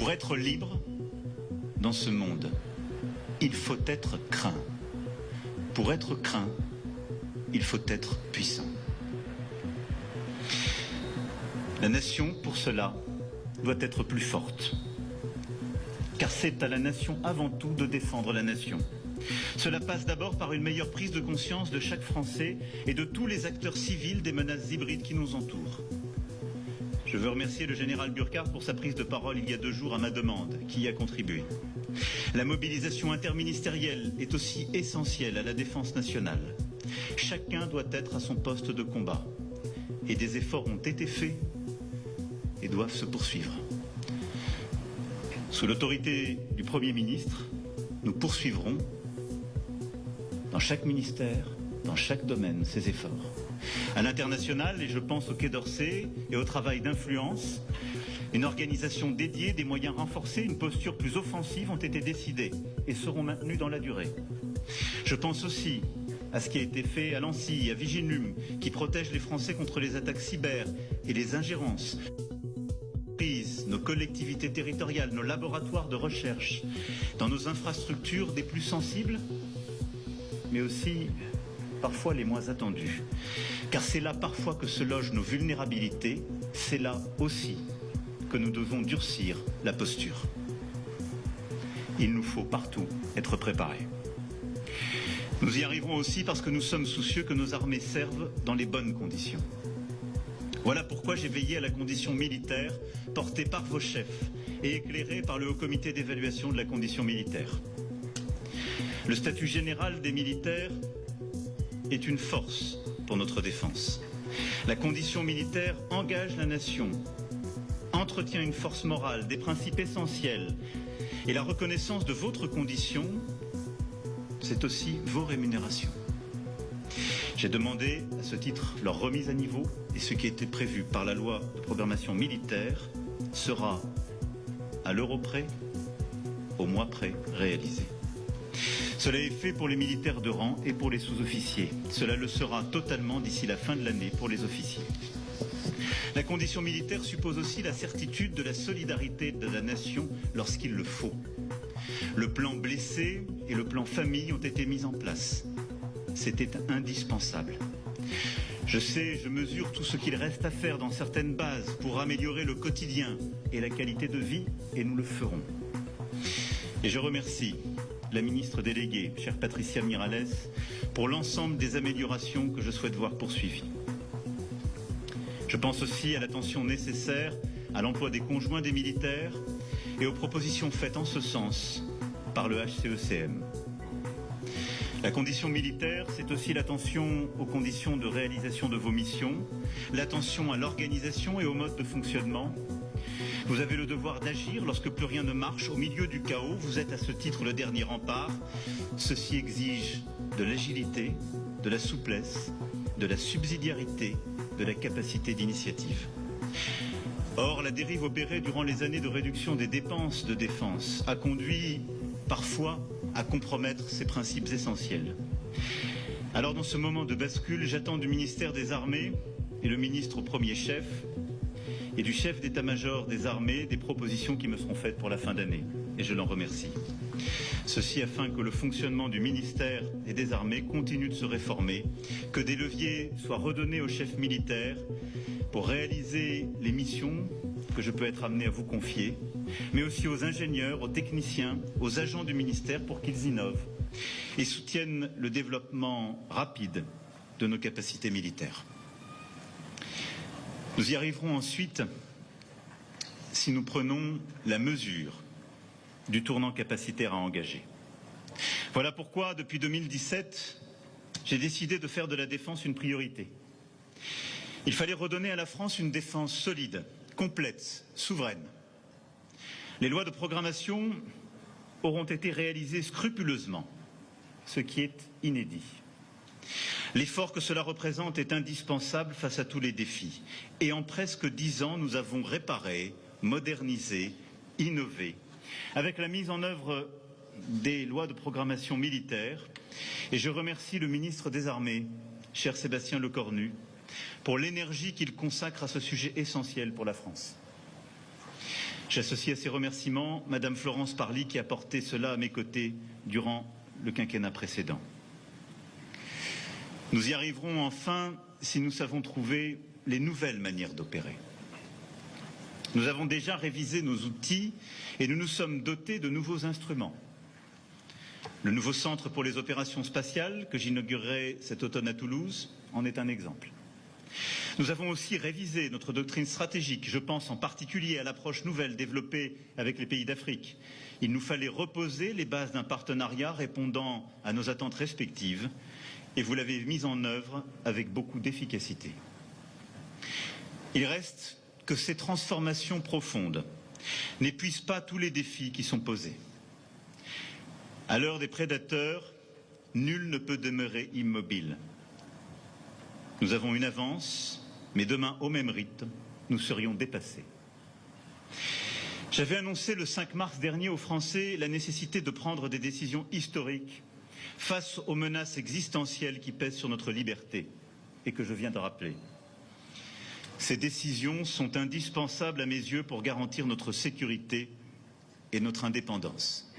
Pour être libre dans ce monde, il faut être craint. Pour être craint, il faut être puissant. La nation, pour cela, doit être plus forte. Car c'est à la nation avant tout de défendre la nation. Cela passe d'abord par une meilleure prise de conscience de chaque Français et de tous les acteurs civils des menaces hybrides qui nous entourent. Je veux remercier le général Burkhardt pour sa prise de parole il y a 2 jours à ma demande, qui y a contribué. La mobilisation interministérielle est aussi essentielle à la défense nationale. Chacun doit être à son poste de combat. Et des efforts ont été faits et doivent se poursuivre. Sous l'autorité du Premier ministre, nous poursuivrons dans chaque ministère, dans chaque domaine, ces efforts. À l'international, et je pense au Quai d'Orsay et au travail d'influence, une organisation dédiée, des moyens renforcés, une posture plus offensive ont été décidés et seront maintenus dans la durée. Je pense aussi à ce qui a été fait à Lancy, à Viginum, qui protège les Français contre les attaques cyber et les ingérences. Nos collectivités territoriales, nos laboratoires de recherche, dans nos infrastructures des plus sensibles, mais aussi parfois les moins attendues. Car c'est là parfois que se logent nos vulnérabilités, c'est là aussi que nous devons durcir la posture. Il nous faut partout être préparés. Nous y arriverons aussi parce que nous sommes soucieux que nos armées servent dans les bonnes conditions. Voilà pourquoi j'ai veillé à la condition militaire portée par vos chefs et éclairée par le Haut Comité d'évaluation de la condition militaire. Le statut général des militaires est une force pour notre défense. La condition militaire engage la nation, entretient une force morale, des principes essentiels. Et la reconnaissance de votre condition, c'est aussi vos rémunérations. J'ai demandé à ce titre leur remise à niveau et ce qui était prévu par la loi de programmation militaire sera à l'euro près, au mois près réalisé. Cela est fait pour les militaires de rang et pour les sous-officiers. Cela le sera totalement d'ici la fin de l'année pour les officiers. La condition militaire suppose aussi la certitude de la solidarité de la nation lorsqu'il le faut. Le plan blessé et le plan famille ont été mis en place. C'était indispensable. Je sais, je mesure tout ce qu'il reste à faire dans certaines bases pour améliorer le quotidien et la qualité de vie, et nous le ferons. Et je remercie la ministre déléguée, chère Patricia Miralles, pour l'ensemble des améliorations que je souhaite voir poursuivies. Je pense aussi à l'attention nécessaire à l'emploi des conjoints des militaires et aux propositions faites en ce sens par le HCECM. La condition militaire, c'est aussi l'attention aux conditions de réalisation de vos missions, l'attention à l'organisation et au mode de fonctionnement. Vous avez le devoir d'agir lorsque plus rien ne marche au milieu du chaos. Vous êtes à ce titre le dernier rempart. Ceci exige de l'agilité, de la souplesse, de la subsidiarité, de la capacité d'initiative. Or, la dérive opérée durant les années de réduction des dépenses de défense a conduit parfois à compromettre ces principes essentiels. Alors, dans ce moment de bascule, j'attends du ministère des Armées et le ministre au premier chef et du chef d'état-major des armées des propositions qui me seront faites pour la fin d'année. Et je l'en remercie. Ceci afin que le fonctionnement du ministère et des armées continue de se réformer, que des leviers soient redonnés aux chefs militaires pour réaliser les missions que je peux être amené à vous confier, mais aussi aux ingénieurs, aux techniciens, aux agents du ministère pour qu'ils innovent et soutiennent le développement rapide de nos capacités militaires. Nous y arriverons ensuite si nous prenons la mesure du tournant capacitaire à engager. Voilà pourquoi, depuis 2017, j'ai décidé de faire de la défense une priorité. Il fallait redonner à la France une défense solide, complète, souveraine. Les lois de programmation auront été réalisées scrupuleusement, ce qui est inédit. L'effort que cela représente est indispensable face à tous les défis. Et en presque 10 ans, nous avons réparé, modernisé, innové, avec la mise en œuvre des lois de programmation militaire. Et je remercie le ministre des Armées, cher Sébastien Lecornu, pour l'énergie qu'il consacre à ce sujet essentiel pour la France. J'associe à ces remerciements Madame Florence Parly qui a porté cela à mes côtés durant le quinquennat précédent. Nous y arriverons enfin si nous savons trouver les nouvelles manières d'opérer. Nous avons déjà révisé nos outils et nous nous sommes dotés de nouveaux instruments. Le nouveau centre pour les opérations spatiales que j'inaugurerai cet automne à Toulouse en est un exemple. Nous avons aussi révisé notre doctrine stratégique. Je pense en particulier à l'approche nouvelle développée avec les pays d'Afrique. Il nous fallait reposer les bases d'un partenariat répondant à nos attentes respectives et vous l'avez mise en œuvre avec beaucoup d'efficacité. Il reste que ces transformations profondes n'épuisent pas tous les défis qui sont posés. À l'heure des prédateurs, nul ne peut demeurer immobile. Nous avons une avance, mais demain, au même rythme, nous serions dépassés. J'avais annoncé le 5 mars dernier aux Français la nécessité de prendre des décisions historiques face aux menaces existentielles qui pèsent sur notre liberté et que je viens de rappeler. Ces décisions sont indispensables à mes yeux pour garantir notre sécurité et notre indépendance.